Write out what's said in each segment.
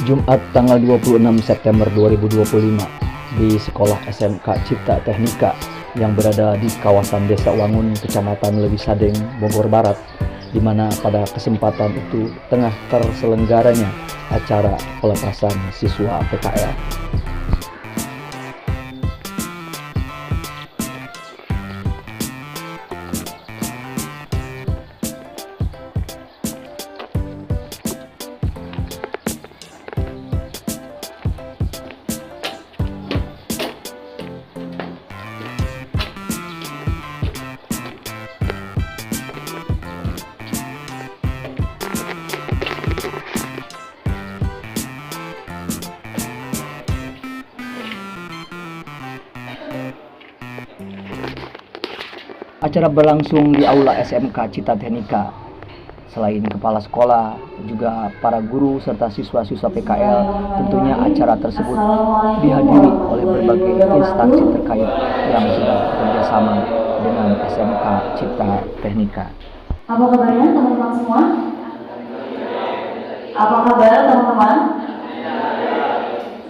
Jumat tanggal 26 September 2025 di Sekolah SMK Cipta Teknika yang berada di kawasan Desa Wangun, Kecamatan Lewi Sadeng, Bogor Barat, di mana pada kesempatan itu tengah terselenggaranya acara pelepasan siswa PKL. Acara berlangsung di Aula SMK Cipta Teknika. Selain kepala sekolah, juga para guru serta siswa-siswa PKL, tentunya acara tersebut dihadiri oleh berbagai instansi terkait yang sudah bekerjasama dengan SMK Cipta Teknika. Apa kabarnya teman-teman semua? Apa kabar teman-teman?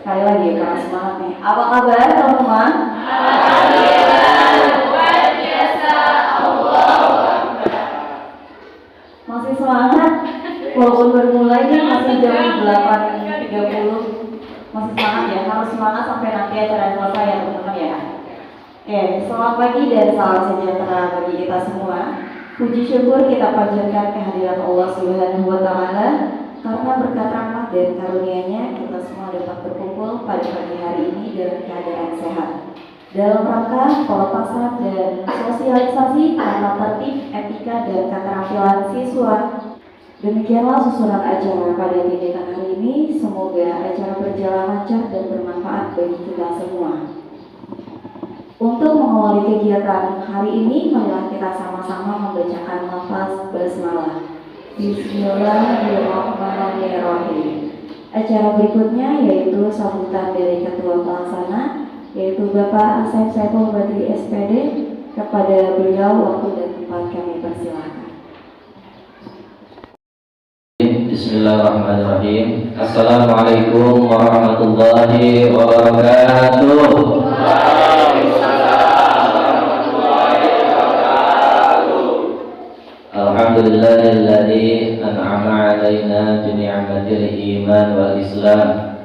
Sekali lagi ya, semangat nih. Apa kabar teman-teman? Masih semangat? Walaupun baru mulai nih, masih jam 8.30. Masih semangat ya? Harus semangat sampai nanti acara selesai ya teman-teman ya. Oke, selamat pagi dan salam sejahtera bagi kita semua. Puji syukur kita panjatkan kehadiran Allah Subhanahu wa Ta'ala, karena berkat rahmat dan karunia-Nya kita semua dapat berkumpul pada pagi hari ini dalam keadaan sehat. Dalam rangka pelepasan dan sosialisasi tata tertib, etika dan keterampilan siswa. Demikianlah susunan acara pada tindakan hari ini. Semoga acara berjalan lancar dan bermanfaat bagi kita semua. Untuk mengawali kegiatan hari ini, marilah kita sama-sama membacakan lafaz basmalah. Bismillahirrahmanirrahim. Acara berikutnya yaitu sambutan dari Ketua Pelaksana, yaitu Bapak Asep Saiful Badri SPD. Kepada beliau waktu dan tempat kami persilakan. Bismillahirrahmanirrahim. Assalamualaikum warahmatullahi wabarakatuh. Alhamdulillahilladzi an'ama 'alaina bi ni'matil iman wal islam.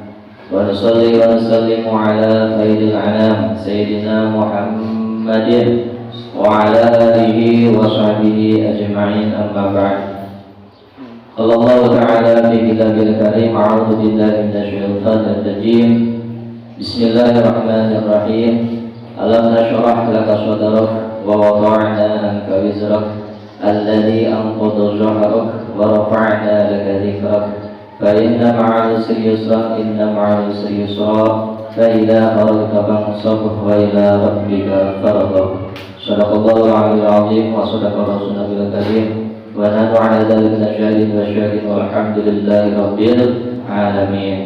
Wa nusalli wa nusallimu ala khairil anam sayyidina Muhammadin wa ala alihi wa sahbihi ajma'in, amma ba'd. Allah Ta'ala fi kitabil karim, a'udzu billahi minasyaitonir rajim. Bismillahirrahmanirrahim. Alam nashrah laka sadrak wa wada'na anka wizrak alladzi anqadha dhahrak wa rafa'na laka dhikrak. فإن مع العسر يسرا إن مع العسر يسرا فإذا فرغت فانصب وإلى ربك فارغب. صدق الله العلي العظيم وصدق رسول النبي الكريم ونحن على ذلك من الشاهدين والشاكرين والحمد لله رب العالمين.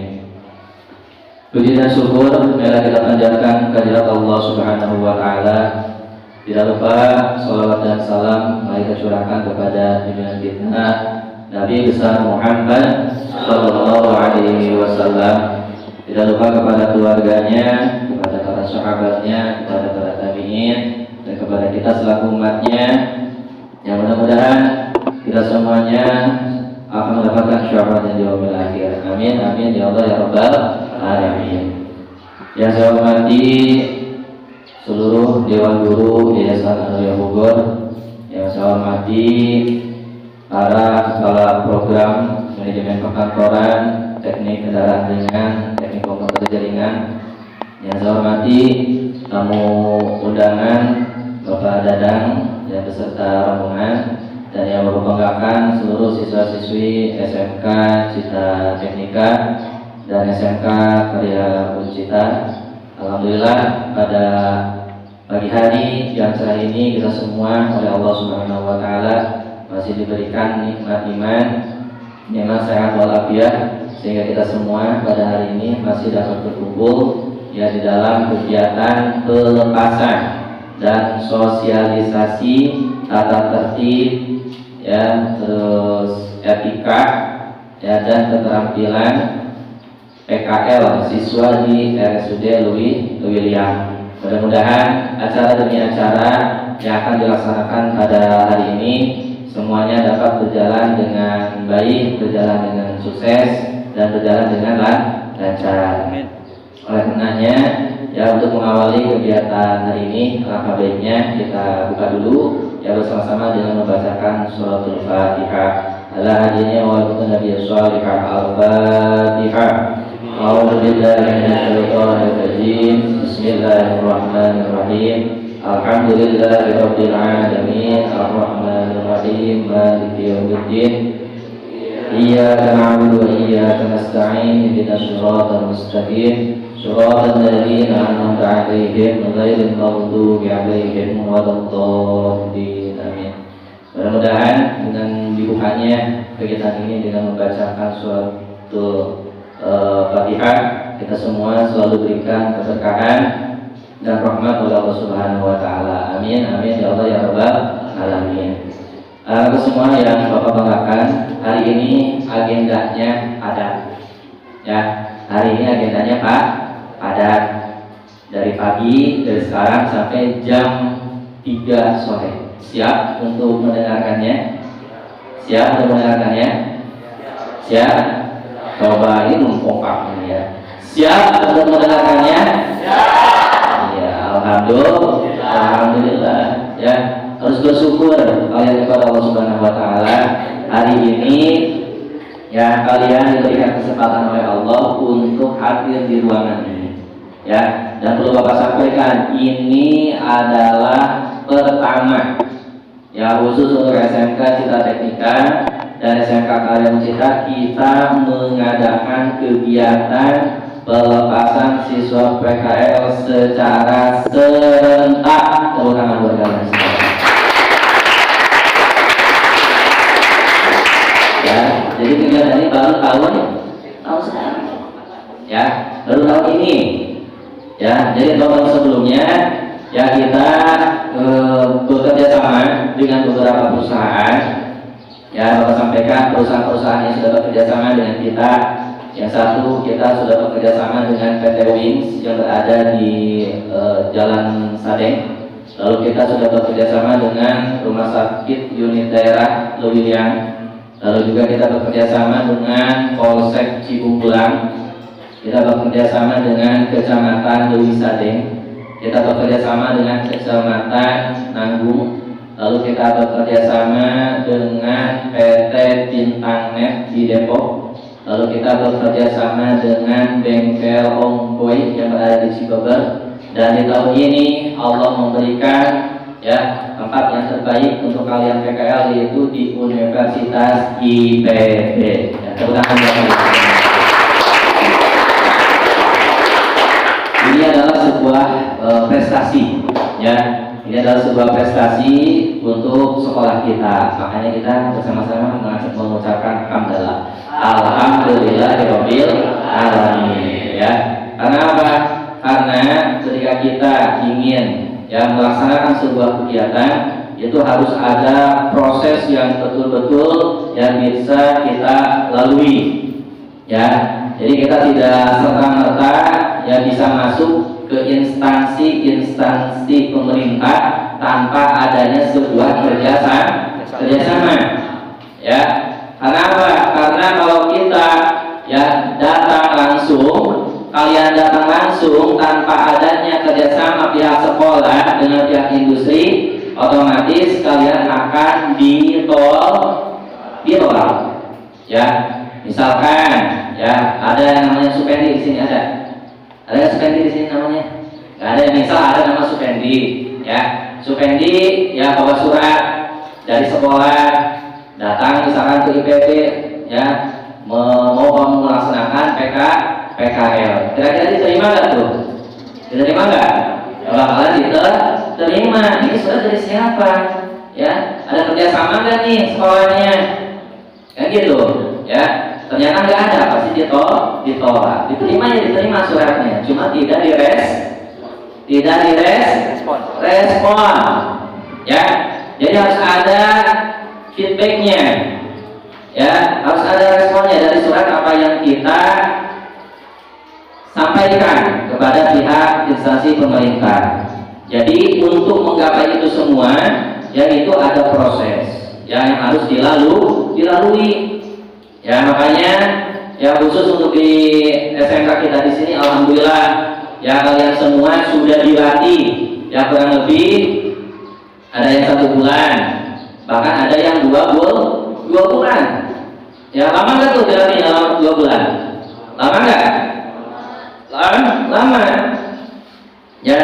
Puji dan syukur marilah kita panjatkan kehadirat Allah Subhanahu wa Ta'ala. Tidak lupa salawat dan salam mari kita curahkan kepada junjungan kita Nabi besar Muhammad Sallallahu Alaihi Wasallam. Tidak lupa kepada keluarganya, kepada para sahabatnya, kepada para tabi'in, dan kepada kita selaku umatnya, yang mudah-mudahan kita semuanya akan mendapatkan syafaat yang di yaumil akhir. Amin, amin ya Allah ya Rabbal Alamin. Yang saya hormati seluruh Dewan Guru Yayasan Al-Huda Bogor, yang saya hormati para kepala program manajemen perkantoran, teknik kendaraan ringan, teknik komputer jaringan, yang saya hormati tamu undangan Bapak Dadang dan beserta rombongan, dan yang berbanggakan seluruh siswa-siswi SMK Cipta Teknika dan SMK Karya Uncita. Alhamdulillah pada pagi hari yang cerah ini kita semua oleh Allah Subhanahu wa Ta'ala masih diberikan nikmat iman, nikmat sehat walafiat, sehingga kita semua pada hari ini masih dapat berkumpul ya di dalam kegiatan pelepasan dan sosialisasi tata tertib ya, terus etika ya, dan keterampilan PKL siswa di RSUD Louis William. Mudah-mudahan acara demi acara yang akan dilaksanakan pada hari ini semuanya dapat berjalan dengan baik, berjalan dengan sukses, dan berjalan dengan lancar. Oleh karenanya, ya untuk mengawali kegiatan hari ini, alangkah baiknya kita buka dulu ya bersama-sama dengan membacakan suratul Fatihah. Ala hadiniya wa Nabi Salihah Al-Fatihah. A'udzu billahi minasyaitonir rajim. Bismillahirrahmanirrahim. Alhamdulillahirabbil alamin. Arrahmanir rahim. Maliki yaumiddin. Iyyaka na'budu wa iyyaka nasta'in. Ihdinas siratal mustaqim. Shiratal ladzina an'amta 'alaihim ghairil maghdubi alaihim waladdallin. Amin. Mudah-mudahan dengan dibukanya kegiatan ini dengan membacakan suratul Fatihah, kita semua selalu berikan keberkahan dan rahmat oleh Allah Subhanahu wa taala. Amin amin ya Allah ya rabbal alamin. Semua yang Bapak banggakan, hari ini agendanya padat. Ya, hari ini agendanya padat. Dari pagi, dari sekarang sampai jam 3 sore. Siap untuk mendengarkannya? Siap untuk mendengarkannya? Siap? Coba ini kompak ini ya. Siap untuk mendengarkannya? Ya, alhamdulillah. Ya, harus bersyukur kalian kepada Allah Subhanahu wa taala. Hari ini ya kalian diberikan kesempatan oleh Allah untuk hadir di ruangan ini. Ya, dan perlu Bapak sampaikan, ini adalah pertama ya khusus untuk SMK Citra Teknika dan SMK Karya Citra, kita mengadakan kegiatan pelepasan siswa PKL secara serentak. Tepuk tangan buat kalian semua. Ya, jadi kegiatan ini baru tahun sekarang. Ya, baru tahun ini. Ya, jadi tahun sebelumnya ya kita bekerja sama dengan beberapa perusahaan. Ya, Bapak sampaikan perusahaan-perusahaan yang sudah bekerja sama dengan kita. Yang satu, kita sudah bekerja sama dengan PT Wings yang berada di Jalan Sadeng. Lalu kita sudah bekerja sama dengan Rumah Sakit Unit Daerah Lewiliang. Lalu juga kita bekerja sama dengan Polsek Cibungkulang. Kita bekerja sama dengan Kecamatan Dewi Sadeng. Kita bekerja sama dengan Kecamatan Nanggung. Lalu kita bekerja sama dengan PT Bintang Net di Depok. Lalu kita bekerja sama dengan Bengkel Ongboy yang berada di Cibober. Dan di tahun ini Allah memberikan ya tempat yang terbaik untuk kalian PKL, yaitu di Universitas IPB. Ya, tepuk tangan buat kalian. Ini adalah sebuah prestasi ya. Ini adalah sebuah prestasi untuk sekolah kita. Makanya kita bersama-sama mengucapkan hamdalah. Alhamdulillahirabbil alamin. Ya. Karena apa? Karena ketika kita ingin ya melaksanakan sebuah kegiatan, itu harus ada proses yang betul-betul yang bisa kita lalui. Ya. Jadi kita tidak serta-merta ya bisa masuk ke instansi pemerintah tanpa adanya sebuah kerjasama. Ya. Karena apa? Karena kalau kita ya datang langsung, kalian datang langsung tanpa adanya kerjasama pihak sekolah dengan pihak industri, otomatis kalian akan ditolak. Ya. Misalkan ya ada yang namanya Supendi di sini ada. Ada yang Supendi di sini namanya? Nggak ada. Misal ada nama Supendi, ya. Supendi ya bawa surat dari sekolah, datang misalkan ke IPB, ya, mau kamu melaksanakan PKL. Kira-kira diterima nggak tuh? Diterima nggak? Bakalan diterima. Ini surat dari siapa? Ya, ada kerjasama nggak nih sekolahnya? Kayak gitu, ya. Ternyata nggak ada, pasti ditolak. Diterima ya diterima suratnya, cuma tidak direspon. Ya, jadi harus ada feedbacknya. Ya, harus ada responnya dari surat apa yang kita sampaikan kepada pihak instansi pemerintah. Jadi untuk menggapai itu semua, yaitu ada proses yang harus dilalui. Ya makanya ya khusus untuk di SMK kita di sini, alhamdulillah ya kalian semua sudah dilatih ya kurang lebih ada yang 1 bulan, bahkan ada yang 2 bulan. Ya lama nggak tuh dilatihnya 2 bulan? Lama nggak? Lama. Ya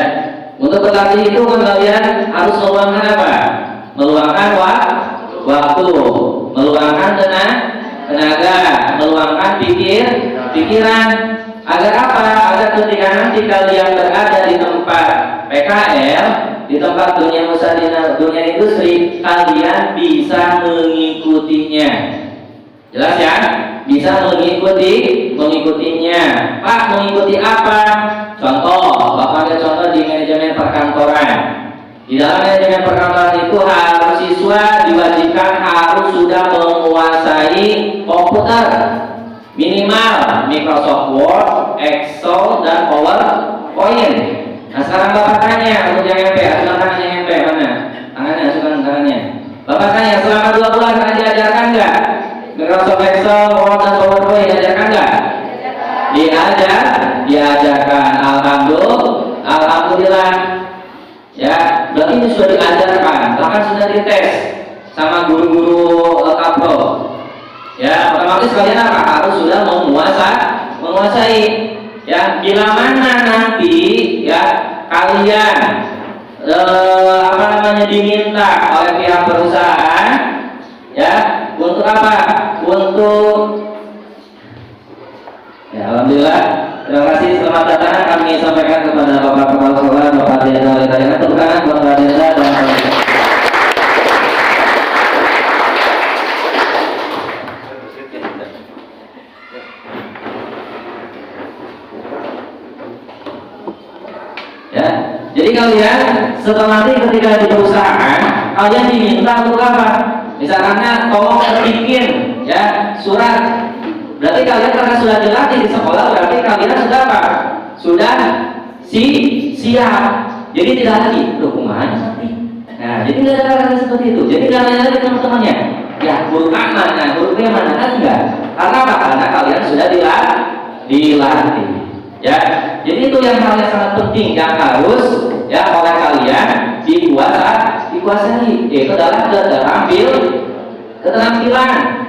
untuk berlatih itu kan kalian harus meluangkan apa? Meluangkan waktu, meluangkan tenaga, meluangkan pikiran. Agar apa? Agar ketika nanti kalian berada di tempat PKL, di tempat dunia usaha, dunia industri, kalian bisa mengikutinya. Jelas ya? Bisa mengikutinya. Pak, mengikuti apa? Contoh, Bapak ambil contoh di manajemen perkantoran. Di dalam manajemen perkantoran itu harus siswa diwajibkan harus sudah menguasai komputer, minimal Microsoft Word, Excel, dan PowerPoint. Nah sekarang Bapak tanya untuk yang MP, silakan yang MP mana? Tangannya, silakan tangannya. Bapak tanya selama 2 bulan kalian diajarkan nggak? Microsoft Excel, Word, dan PowerPoint diajarkan nggak? Diajarkan. Alhamdulillah. Ya, berarti ini sudah diajarkan, bahkan sudah dites sama guru-guru kapro. Ya, otomatis kalian apa? Harus sudah menguasai. Ya, bila mana nanti ya kalian diminta oleh pihak perusahaan ya untuk apa? Untuk ya alhamdulillah. Terima kasih, selamat datang kami sampaikan kepada Bapak Kepala Sekolah, Bapak Diana Lidayana. Tepuk tangan buat Bapak Diana dan ya. Jadi kalian setelah nanti ketika di perusahaan kalian diminta untuk apa? Misalnya tolong bikin ya surat. Berarti kalian karena sudah dilatih di sekolah, berarti kalian sudah apa? Sudah siap. Jadi tidak lagi dokumen nanti. Nah, jadi tidak ada kata seperti itu. Jadi tidak nanya lagi teman-temannya. Ya, huruf A mana, huruf B mana, kan enggak? Karena apa? Karena kalian sudah dilatih. Ya, jadi itu yang hal yang sangat penting yang harus ya oleh kalian dikuasai. Yaitu adalah keterampilan.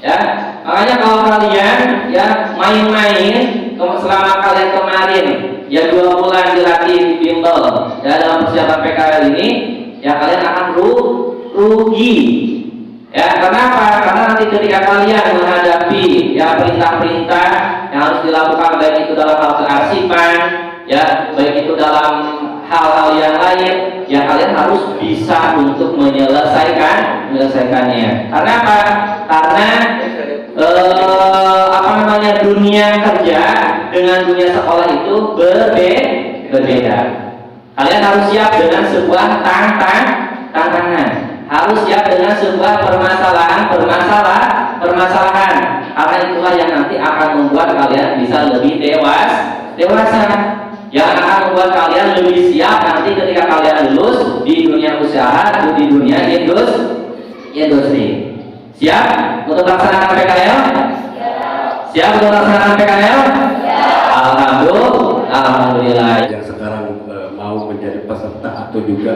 Ya, makanya kalau kalian ya main-main selama kalian kemarin ya 2 bulan dilatih bimbel ya dalam persiapan PKL ini, ya kalian akan rugi. Ya, kenapa? Karena nanti ketika kalian menghadapi ya perintah-perintah yang harus dilakukan, baik itu dalam hal kearsipan, ya baik itu dalam hal-hal yang lain, ya kalian harus bisa untuk menyelesaikannya. Karena apa? Karena dunia kerja dengan dunia sekolah itu berbeda. Kalian harus siap dengan sebuah tantangan, harus siap dengan sebuah permasalahan. Karena itulah yang nanti akan membuat kalian bisa lebih dewasa. Yang akan membuat kalian lebih siap nanti ketika kalian lulus di dunia usaha atau di dunia industri. Siap untuk melaksanakan PKL? Siap untuk melaksanakan PKL? Alhamdulillah. Yang sekarang mau menjadi peserta atau juga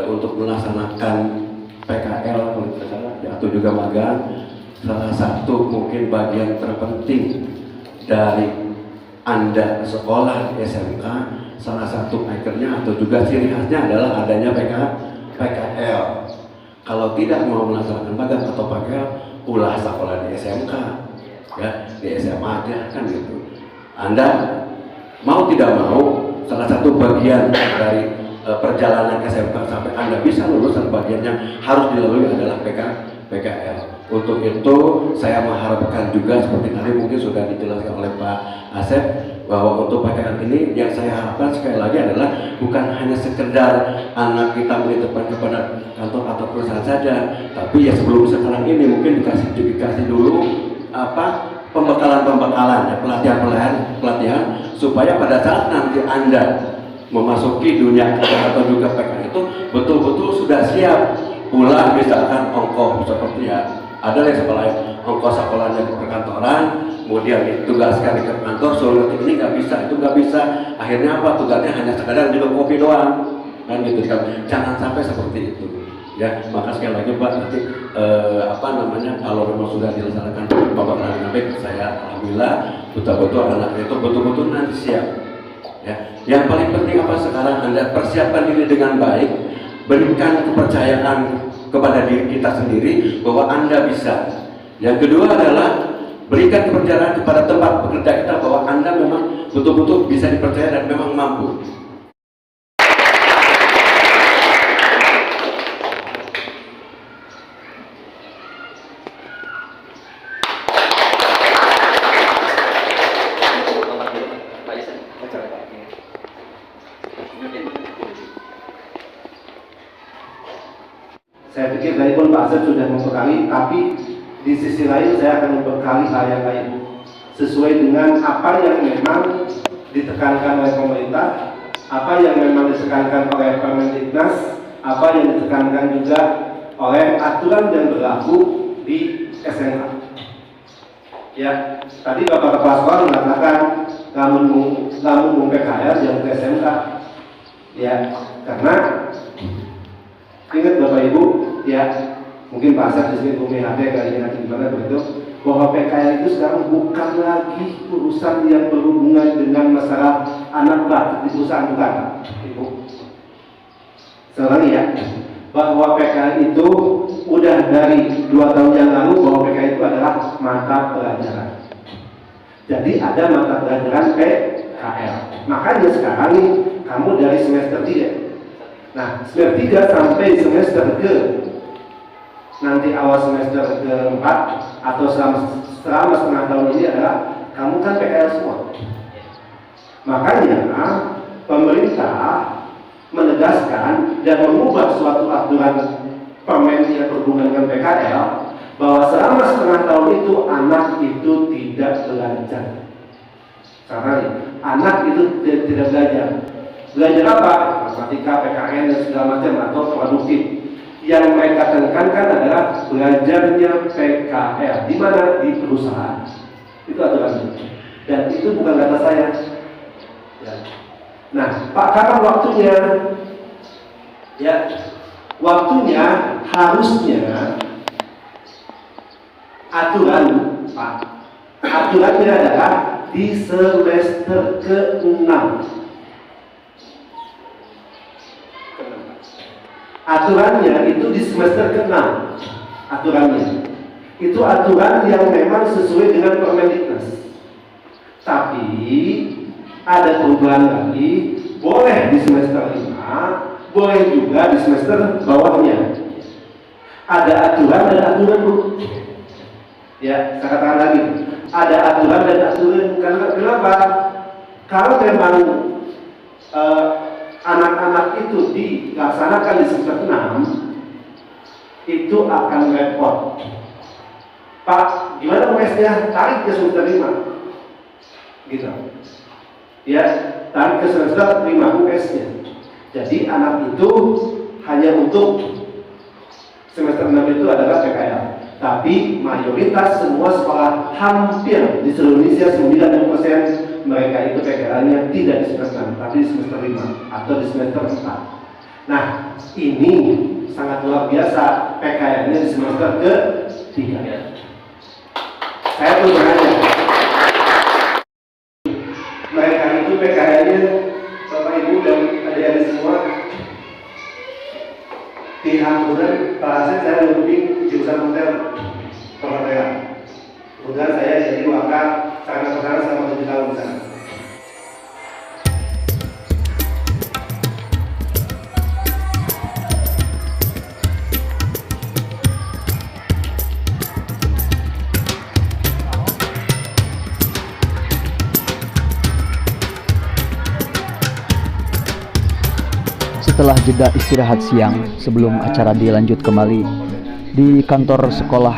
untuk melaksanakan PKL atau juga magang, salah satu mungkin bagian terpenting dari Anda sekolah di SMK, salah satu ikonnya atau juga ciri khasnya adalah adanya PKL. Kalau tidak mau melaksanakan magang atau PKL, ulah sekolah di SMK, ya di SMA aja kan gitu. Anda mau tidak mau, salah satu bagian dari perjalanan SMK sampai Anda bisa lulus, dan bagiannya harus dilalui adalah PKL. Untuk itu saya mengharapkan juga seperti tadi mungkin sudah dijelaskan oleh Pak Asep, bahwa untuk PKL ini yang saya harapkan sekali lagi adalah bukan hanya sekedar anak kita menitipkan kepada kantor atau perusahaan saja, tapi ya sebelum sekarang ini mungkin dikasih dulu pembekalan ya, pelatihan supaya pada saat nanti Anda memasuki dunia kerja atau juga PKL itu betul-betul sudah siap pula, misalkan ongkos seperti ya ada yang ongkos sekolahnya ke perkantoran, kemudian ditugaskan di kantor, suruh ini nggak bisa, itu nggak bisa, akhirnya apa, tugasnya hanya sekadar minum kopi doang kan gitu kan. Jangan sampai seperti itu ya. Maka sekali lagi Pak, nanti kalau memang sudah dilaksanakan pembekalan dinamik, saya alhamdulillah betul-betul anak itu betul-betul nanti siap ya. Yang paling penting apa sekarang, Anda persiapkan diri dengan baik, berikan kepercayaan kepada diri kita sendiri bahwa Anda bisa. Yang kedua adalah berikan kepercayaan kepada tempat pekerja kita bahwa Anda memang betul-betul bisa dipercaya dan memang mampu. Saya pikir tadi pun Pak Asep sudah membekali, tapi di sisi lain saya akan membekali hal yang lain sesuai dengan apa yang memang ditekankan oleh pemerintah, apa yang memang ditekankan oleh Permendiknas, apa yang ditekankan juga oleh aturan yang berlaku di SMK. Ya, tadi Bapak Kepala Sekolah mengatakan namun PKL yang ke SMK. Ya, karena ingat Bapak Ibu, ya mungkin Pak Asep disini Bu MHP kali ini nanti gimana begitu, bahwa PKL itu sekarang bukan lagi urusan yang berhubungan dengan masalah anak batuk di perusahaan, bukan Ibu. Sekali ya, bahwa PKL itu udah dari 2 tahun yang lalu bahwa PKL itu adalah mata pelajaran. Jadi ada mata pelajaran PKL. Makanya sekarang nih kamu dari semester 3. Nah, semester 3 sampai semester ke nanti awal semester ke-4 atau selama setengah tahun ini adalah kamu kan PKL semua. Makanya pemerintah menegaskan dan mengubah suatu aturan permen yang berhubungan dengan PKL bahwa selama setengah tahun itu anak itu tidak belajar. Karena anak itu tidak belajar. Belajar apa? Matematika, PKN dan segala macam atau produktif. Yang mereka tekankan adalah belajarnya PKL. Di mana? Di perusahaan. Itu aturannya. Dan itu bukan kata saya. Ya. Nah, Pak, kapan waktunya? Ya, waktunya harusnya aturan, Pak. Aturannya adalah di semester ke-6. Aturannya itu di semester ke-6. Aturannya itu aturan yang memang sesuai dengan Permendiknas. Tapi ada perubahan lagi, boleh di semester 5, boleh juga di semester bawahnya. Ada aturan dan aturan, Bu. Ya, saya katakan lagi, ada aturan dan aturan. Kenapa? Kalau memang anak-anak itu dilaksanakan di semester 6, itu akan repot. Pak, gimana UMS-nya? Tarik ke semester 5. Gitu. Ya, tarik ke semester 5 UMS-nya. Jadi anak itu hanya untuk semester 6 itu adalah PKL. Tapi mayoritas semua sekolah hampir di seluruh Indonesia 90% mereka itu PKL-nya tidak di semester 6, tapi di semester 5 atau di semester 4. Nah, ini sangat luar biasa PKL-nya di semester ke-3. Saya pun bertanya, mereka itu PKL-nya Bapak Ibu dan adik-adik semua di Hamburan, Pak Asep saya lebih jurusan hotel perhotelan. Kemudian saya jadi wakil sarana pertama selama 7 tahun di sana. Setelah jeda istirahat siang sebelum acara dilanjut kembali di kantor sekolah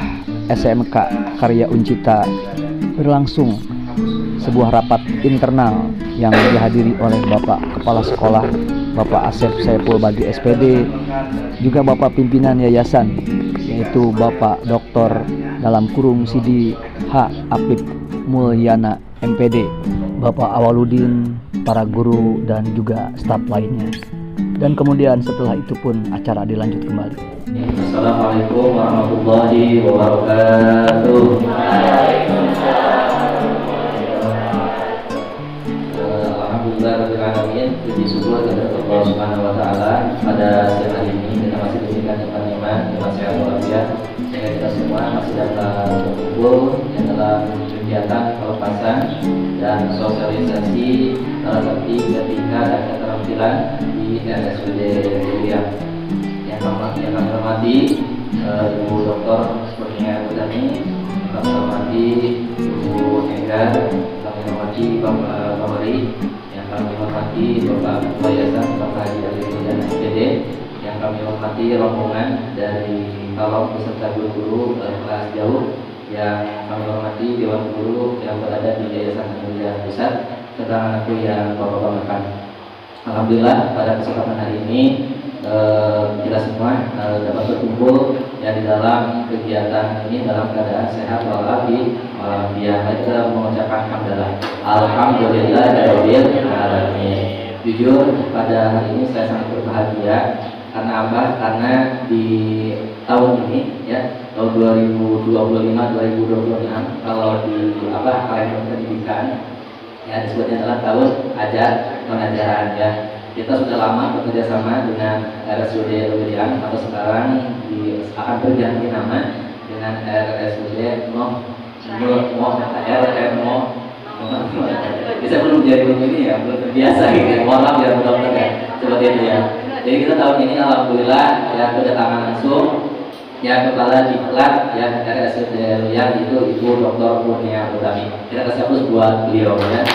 SMK Karya Uncita berlangsung sebuah rapat internal yang dihadiri oleh Bapak Kepala Sekolah Bapak Asep Saiful Bagi SPD, juga Bapak Pimpinan Yayasan yaitu Bapak Dr. dalam kurung Sidi H. Apip Mulyana MPD, Bapak Awaludin, para guru dan juga staf lainnya. Dan kemudian setelah itu pun acara dilanjut kembali. Assalamualaikum warahmatullahi wabarakatuh. Alhamdulillah rabbil alamin, puji syukur kepada Allah Subhanahu wa taala. Pada siang hari ini kita masih diberikan nikmat-nikmat, nikmat sehat walafiat, sehingga kita semua masih dapat berkumpul dalam kegiatan pelepasan dan sosialisasi terhadap etika dan keterampilan di RSUD Riau. Yang kami hormati Ibu Dr. Kurnia Budani, kami hormati Ibu Ega, kami hormati Bapak Bawari, yang kami hormati Bapak Ketua Yayasan Bapak Haji Ali Mulyana SPD, yang kami hormati rombongan dari Kalong beserta guru-guru kelas jauh, yang kami hormati Dewan Guru yang berada di Yayasan Mulia Pusat, serta anakku yang Bapak-Bapak. Alhamdulillah pada kesempatan hari ini kita semua dapat berkumpul ya di dalam kegiatan ini dalam keadaan sehat walafiat. Kita mengucapkan alhamdulillahirabbil alamin. Jujur pada hari ini saya sangat berbahagia. Karena apa? Karena di tahun ini ya, tahun 2025-2026 kalau di kalender pendidikan ya disebutnya adalah tahun ajar pengajaran ya. Kita sudah lama bekerja sama dengan RSUD Riau atau sekarang akan berganti nama dengan RSUD bisa belum jadi ini ya, belum terbiasa gitu. Mohon maaf ya dokter ya, seperti itu ya. Jadi kita tahun ini alhamdulillah ya kedatangan langsung ya kepala diklat ya RSUD Riau itu Ibu Dr. Kurnia Budani. Kita kasih aplaus buat beliau ya.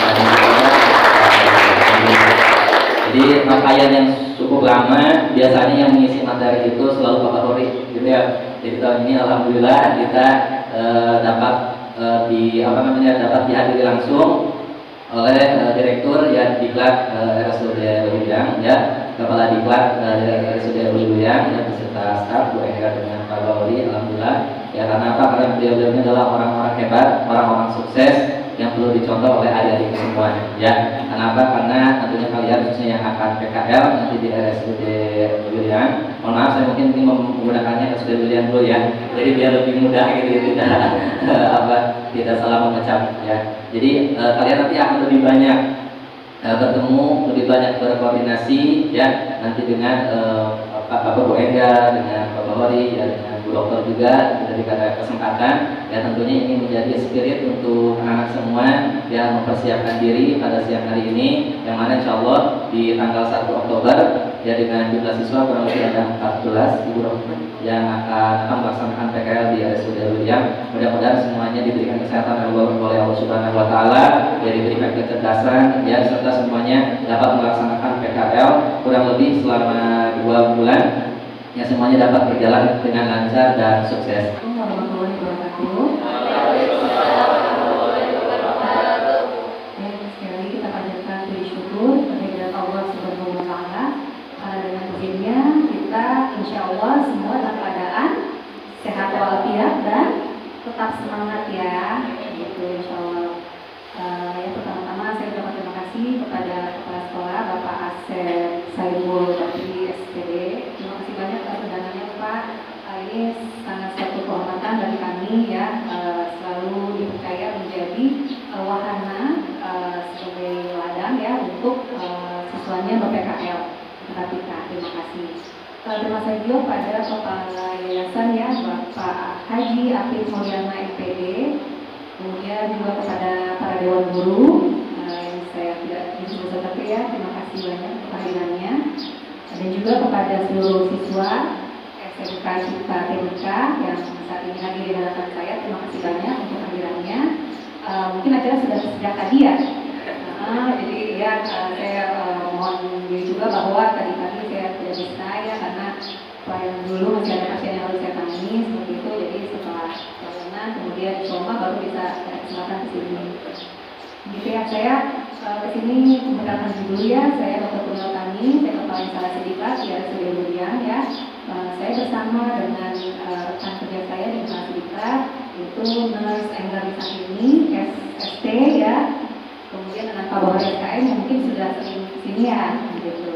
Jadi rangkaian yang cukup lama, biasanya yang mengisi materi itu selalu Bapak Hori, gitu ya. Jadi tahun ini alhamdulillah kita dapat dapat dihadiri langsung oleh direktur ya diklat RSUD Riau ya, kepala diklat RSUD Riau ya beserta staf Bu Eka dengan Pak Hori. Alhamdulillah ya, karena apa? Karena beliau adalah orang-orang hebat, orang-orang sukses yang perlu dicontoh oleh adik-adik semua ya. Kenapa? Karena tentunya kalian khususnya yang akan PKL nanti di RSUD Riau. Mohon maaf saya mungkin ini menggunakannya RSUD Riau dulu ya. Jadi biar lebih mudah gitu, tidak salah mengecap ya. Jadi kalian nanti akan lebih banyak bertemu, lebih banyak berkoordinasi ya nanti dengan Bapak Bu Ega, dengan Bapak Hori ya, dengan Bu Dokter juga dari kesempatan ya. Tentunya ini menjadi spirit untuk anak semua yang mempersiapkan diri pada siang hari ini, yang mana insya Allah di tanggal 1 Oktober ya dengan jumlah siswa kurang lebih ada 14 Ibu Dokter yang akan melaksanakan PKL di RSUD Riau. Mudah-mudahan semuanya diberikan kesehatan oleh Allah Subhanahu wa taala, ya diberikan kecerdasan ya, serta semuanya dapat melaksanakan PKL kurang lebih selama 2 bulan ya, semuanya dapat berjalan dengan lancar dan sukses. Warahmatullahi wabarakatuh. Sekali lagi kita panjatkan puji syukur kepada Allah Subhanahu wa taala. Karena dengan izinnya kita insya Allah semua dalam keadaan sehat walafiat dan tetap semangat ya. Gitu insya Allah. Ya pertama-tama saya ucapkan terima kasih kepada kepala sekolah Bapak Asep Saiful Bagi SPD. Terima kasih banyak atas undangannya Pak. Ini sangat suatu kehormatan bagi kami ya, selalu dipercaya menjadi wahana sebagai ladang ya untuk siswanya ber-PKL. Terima kasih. Terima kasih juga pada kepala yayasan ya Bapak Haji Apip Mulyana MPD, kemudian juga kepada para dewan guru yang saya tidak disebut tapi ya, terima kasih banyak kehadirannya, dan juga kepada seluruh siswa SMK Cipta Tehnika yang saat ini hadir di hadapan saya. Terima kasih banyak untuk kehadirannya. Mungkin acara sudah sejak tadi ya. Jadi ya saya mohon diri juga bahwa tadi saya tidak bisa ya karena pelayanan dulu, masih ada pasien yang harus saya tangani seperti itu. Jadi setelah pelayanan kemudian coma baru bisa ada kesempatan ke sini. Gitu ya, saya kesini memperkenalkan dulu ya, saya Dr. Punel Tani, saya kepala instalasi diklat di RSUD Durian ya. Saya bersama dengan rekan kerja saya di instalasi diklat, itu Nurse Enggar Sakini, SST ya. Kemudian dengan Pak Bahar SKM yang mungkin sudah sering kesini ya, gitu.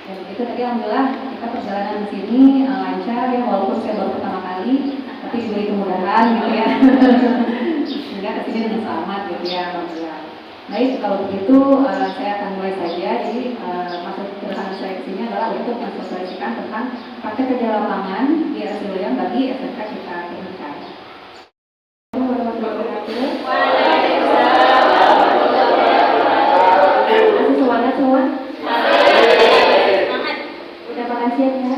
Dan itu tadi alhamdulillah kita perjalanan di sini lancar ya, walaupun saya baru pertama kali, tapi diberi kemudahan gitu ya. Sehingga kesini dengan selamat gitu ya, alhamdulillah. Baik, kalau begitu saya akan mulai saja. Jadi maksud kedatangan saya ke sini adalah untuk mensosialisasikan tentang praktek kerja lapangan di RSUD yang bagi SMK Cipta Tehnika. Masih semangat semua? Udah makan siang ya?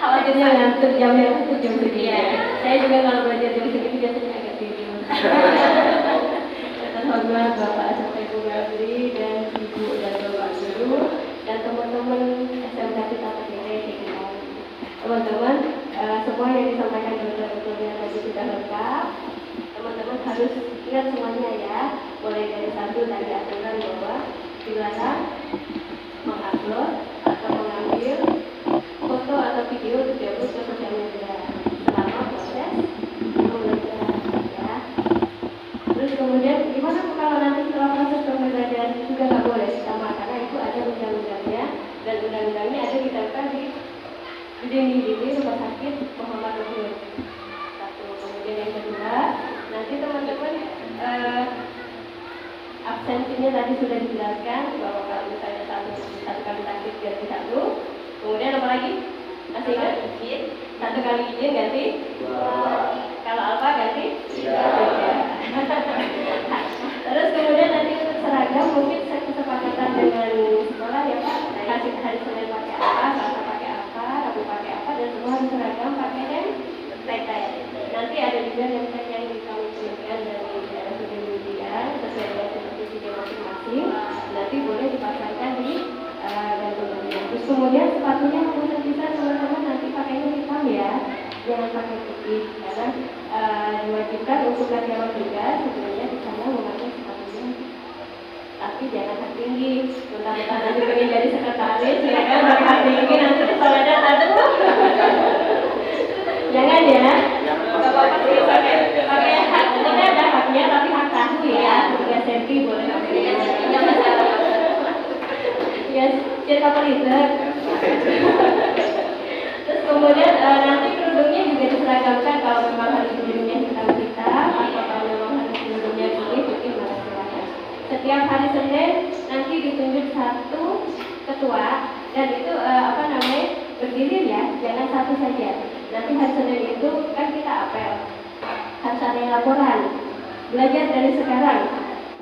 Khawatirnya ngantuk jamnya aku jam segini. Saya juga kalau belajar jam segini biasanya agak tidur. Alhamdulillah Bapak sampai Ibu Gabri dan Ibu dan Bapak Guru dan teman-teman SMK Cipta Tehnika. Teman-teman, semua yang disampaikan dokter-dokternya tadi sudah lengkap. Teman-teman harus ingat semuanya ya. Mulai dari satu tadi aturan bahwa dilarang mengupload atau mengambil foto atau video untuk diupload ke sosial media selama proses pembelajaran ya. Terus kemudian gimana kalau nanti setelah proses pembelajaran juga nggak boleh sama, karena itu ada undang-undangnya dan undang-undangnya ada ditetapkan di dinding-dinding rumah sakit Muhammad Nurul. Satu. Kemudian yang kedua, nanti teman-teman absensinya tadi sudah dijelaskan bahwa kalau misalnya satu kali takdir ganti satu. Kemudian apa lagi? Masih ingat? Satu kali izin ganti? Kalau alfa ganti? Terus kemudian nanti untuk seragam mungkin saya kesepakatan dengan sekolah ya Pak. Hari Senin pakai apa, Selasa pakai apa, Rabu pakai apa, dan semua harus seragam pakai dan tie. Nanti ada juga yang kami kirimkan dari daerah Sudirman sesuai dengan posisi masing-masing. Nanti boleh dipasangkan di gantungannya. Terus kemudian sepatunya harus bisa teman-teman nanti pakainya hitam ya, jangan pakai putih karena diwajibkan untuk karyawan juga sebenarnya di sana memakai sepatunya, tapi jangan hak tinggi. Mentah-mentah nanti pengen jadi sekretaris ya kan, pakai hak tinggi nanti kepalanya aduh. Jangan ya, nggak apa-apa sih pakai hak, sebenarnya ada haknya tapi hak tahu ya, 3 cm boleh pakai. Ya, cerita peliter. Terus kemudian nanti kerudungnya juga diseragamkan kalau memang hari kerudungnya hitam-hitam atau kalau memang hari kerudungnya putih silakan. Setiap hari Senin nanti ditunjuk satu ketua dan itu bergilir ya, jangan satu saja. Nanti hari Senin itu kan kita apel, harus ada yang laporan. Belajar dari sekarang.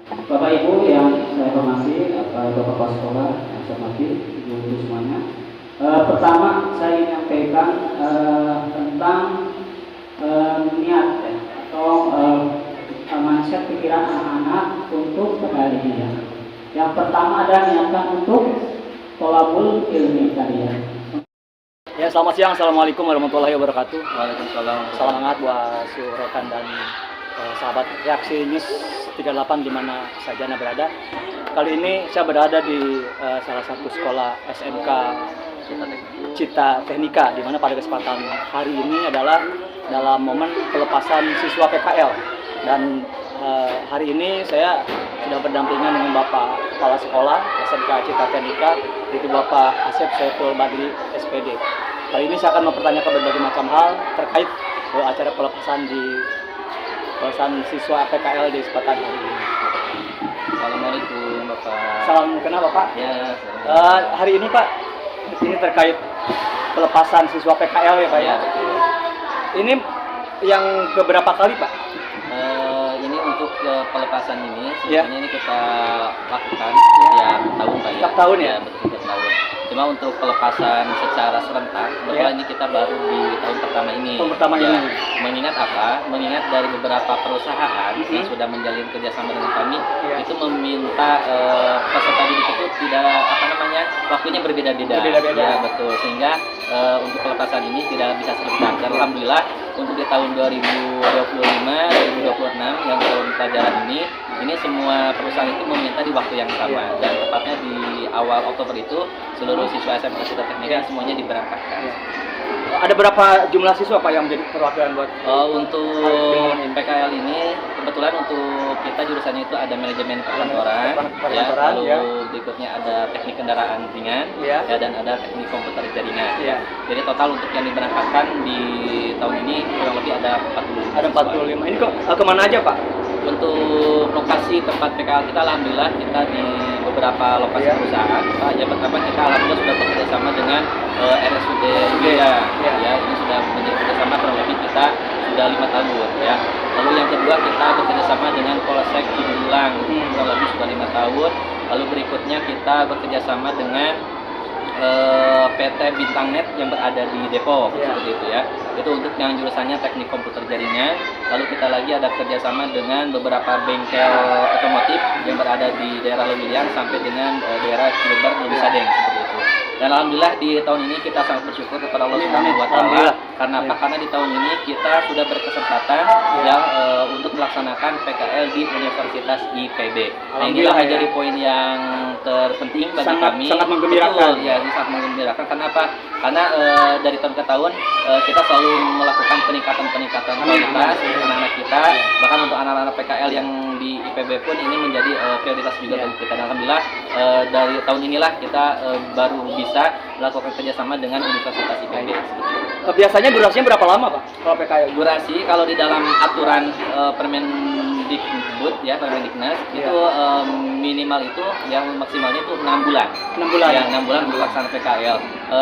Bapak Ibu yang saya hormati, Bapak Kepala Sekolah yang saya hormati, Ibu semuanya. Pertama saya ingin menyampaikan tentang niat ya, atau mindset pikiran anak-anak untuk kembali ya. Yang pertama adalah niatkan untuk tolabul ilmi tadi ya. Ya, selamat siang. Assalamualaikum warahmatullahi wabarakatuh. Waalaikumsalam. Salam hangat buat seluruh rekan dan sahabat Reaksi News 38 di mana saja Anda berada. Kali ini saya berada di salah satu sekolah SMK Cipta Tehnika, di mana pada kesempatan hari ini adalah dalam momen pelepasan siswa PKL. Dan hari ini saya sudah berdampingan dengan Bapak Kepala Sekolah SMK Cipta Tehnika, yaitu Bapak Asep Saiful Badri SPD. Kali ini saya akan mempertanyakan berbagai macam hal terkait acara pelepasan siswa PKL di kesempatan hari ini. Assalamualaikum Bapak. Salam kenapa Pak? Ya. Hari ini Pak, di sini terkait pelepasan siswa PKL ya Pak ya. Ini yang keberapa kali Pak? Ini untuk pelepasan ini Ya. sebenarnya ini kita lakukan setiap tahun Pak ya. Setiap tahun ya? Betul, setiap tahun. Cuma untuk pelepasan secara serentak, kebetulan ini kita baru di tahun pertama ini. Tahun pertama Ya, ini. mengingat apa? Mengingat dari beberapa perusahaan yang sudah menjalin kerjasama dengan kami, itu meminta peserta didik itu tidak waktunya berbeda-beda. Berbeda-beda. Ya, betul. Sehingga untuk pelepasan ini tidak bisa serentak. Dan alhamdulillah untuk di tahun 2025, 2026 yang tahun pelajaran ini semua perusahaan itu meminta di waktu yang sama, dan tepatnya di awal Oktober itu seluruh siswa SMK Cipta Teknika semuanya diberangkatkan. Ada berapa jumlah siswa Pak yang menjadi perwakilan buat Untuk PKL ini kebetulan untuk kita jurusannya itu ada manajemen perkantoran, lalu berikutnya ada teknik kendaraan ringan, dan ada teknik komputer jaringan. Jadi total untuk yang diberangkatkan di tahun ini kurang lebih ada 45. Ada 45. Ini kok kemana aja Pak? Untuk lokasi tempat PKL kita, alhamdulillah kita di beberapa lokasi perusahaan. Pak, yang pertama kita alhamdulillah sudah bekerja sama dengan RSUD Ugeda. Ya, ini sudah menjadi kerjasama kurang lebih kita sudah 5 tahun ya. Lalu yang kedua kita bekerja sama dengan Polsek Cibilang, kurang lebih sudah 5 tahun. Lalu berikutnya kita bekerja sama dengan PT Bintang Net yang berada di Depok, seperti itu ya. Itu untuk yang jurusannya teknik komputer jaringan. Lalu kita lagi ada kerjasama dengan beberapa bengkel otomotif yang berada di daerah Lewiliang sampai dengan daerah Cilebar, Lubis Sadeng, seperti itu. Dan alhamdulillah di tahun ini kita sangat bersyukur kepada Allah Subhanahu wa Ta'ala. Karena apa? Karena di tahun ini kita sudah berkesempatan untuk melaksanakan PKL di Universitas IPB. Nah, inilah menjadi poin yang terpenting bagi kami. Sangat menggembirakan. Betul, ya, ini sangat menggembirakan. Karena apa? Karena dari tahun ke tahun kita selalu melakukan peningkatan kualitas anak-anak kita. Bahkan untuk anak-anak PKL yang di IPB pun ini menjadi prioritas juga bagi kita. Dan alhamdulillah dari tahun inilah kita baru bisa melakukan kerjasama dengan Universitas IPB. Biasanya durasinya berapa lama Pak kalau PKL? Durasi kalau di dalam aturan Permendikbud ya, Permendiknas itu minimal itu yang maksimalnya itu 6 bulan. 6 bulan. Ya, 6 bulan untuk pelaksanaan PKL.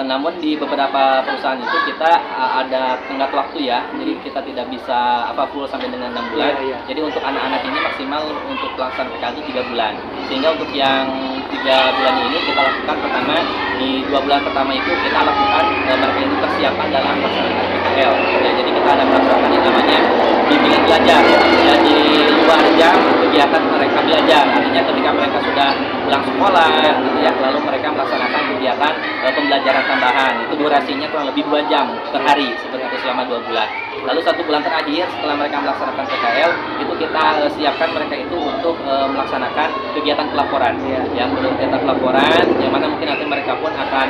Namun di beberapa perusahaan itu kita ada tenggat waktu ya. Jadi kita tidak bisa full sampai dengan 6 bulan. Jadi untuk anak-anak ini maksimal untuk pelaksanaan PKL itu 3 bulan. Sehingga untuk yang 3 bulan ini kita lakukan pertama di 2 bulan pertama itu kita lakukan mereka itu persiapan dalam pelaksanaan PKL. Ya, jadi kita ada pelaksanaan yang namanya bimbingan belajar. Ya, di luar jam kegiatan mereka belajar. Artinya ketika mereka sudah pulang sekolah, gitu ya, lalu mereka melaksanakan kegiatan pembelajaran tambahan. Itu durasinya kurang lebih 2 jam per hari, seperti itu selama 2 bulan. Lalu 1 bulan terakhir setelah mereka melaksanakan PKL, itu kita siapkan mereka itu untuk melaksanakan kegiatan pelaporan. Yang kegiatan pelaporan, yang mana mungkin nanti mereka pun akan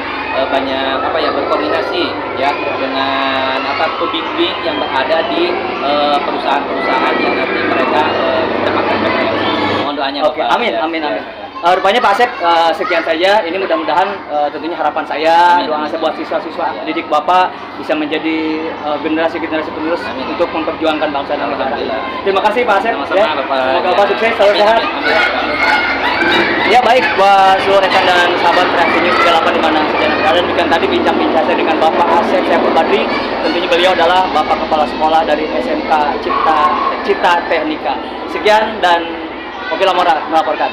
banyak berkoordinasi ya dengan pembimbing yang berada di perusahaan-perusahaan yang nanti mereka mendapatkan PKL. Mohon doanya Oke, Bapak. amin. Rupanya Pak Asep, sekian saja. Ini mudah-mudahan tentunya harapan saya, doa saya buat siswa-siswa didik Bapak bisa menjadi generasi-generasi penerus untuk memperjuangkan bangsa dan negara. Terima kasih Pak Asep. Sama-sama, Bapak. Semoga Bapak sukses, selalu sehat. Ya baik, buat seluruh rekan dan sahabat Reaksi News 38 di mana saja berada, demikian tadi bincang-bincang saya dengan Bapak Asep Syaiful Badri. Tentunya beliau adalah Bapak Kepala Sekolah dari SMK Cipta Teknika. Sekian dan Mobil Amora melaporkan.